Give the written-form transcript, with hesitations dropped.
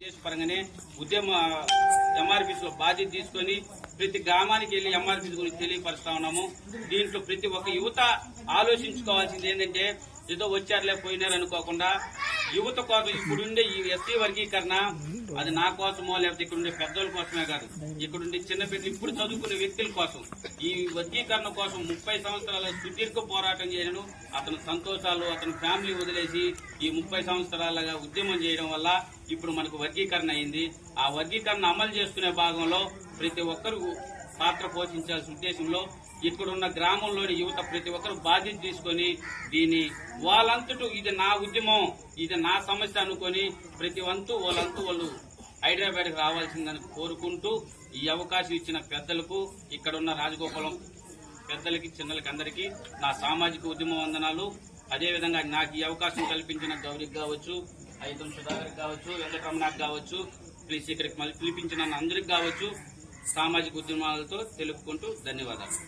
పరంగానే ఉద్యమ ఎంఆర్పీస్ లో బాధ్యత తీసుకుని ప్రతి గ్రామానికి వెళ్లి ఎంఆర్పీస్ గురించి తెలియపరుస్తా ఉన్నాము. దీంట్లో ప్రతి ఒక్క యువత ఆలోచించుకోవాల్సింది ఏంటంటే ఏదో వచ్చారులే పోయినారు అనుకోకుండా యువత కోసం ఇప్పుడుండే ఈ ఎస్సీ వర్గీకరణ అది నా కోసమో లేకపోతే ఇక్కడుండే పెద్దోళ్ళ కోసమే కాదు, ఇక్కడుండే చిన్నపిల్లలు ఇప్పుడు చదువుకునే వ్యక్తుల కోసం ఈ వర్గీకరణ కోసం 30 సంవత్సరాల సుదీర్ఘ పోరాటం చేయడం, అతని సంతోషాలు అతని ఫ్యామిలీ వదిలేసి ఈ 30 సంవత్సరాలుగా ఉద్యమం చేయడం వల్ల ఇప్పుడు మనకు వర్గీకరణ అయింది. ఆ వర్గీకరణ అమలు చేసుకునే భాగంలో ప్రతి ఒక్కరు పాత్ర పోషించాల్సిన ఉద్దేశంలో ఇక్కడున్న గ్రామంలోని యువత ప్రతి ఒక్కరు బాధ్యత తీసుకుని దీన్ని వాళ్ళంతటూ ఇది నా ఉద్యమం, ఇది నా సమస్య అనుకుని ప్రతి వంతు వాళ్ళు హైదరాబాద్కి రావాల్సిందని కోరుకుంటూ ఈ అవకాశం ఇచ్చిన పెద్దలకు ఇక్కడున్న రాజగోపాలం పెద్దలకి చిన్నలకి అందరికీ నా సామాజిక ఉద్యమ వందనాలు. అదేవిధంగా నాకు ఈ అవకాశం కల్పించిన గౌరికి కావచ్చు, ఐతం సుధాకర్ కావచ్చు, వెంకటరమణకు కావచ్చు, ప్లీజ్ ఇక్కడికి మళ్ళీ పిలిపించిన అందరికి కావచ్చు సామాజిక ఉద్యమాలతో తెలుపుకుంటూ ధన్యవాదాలు.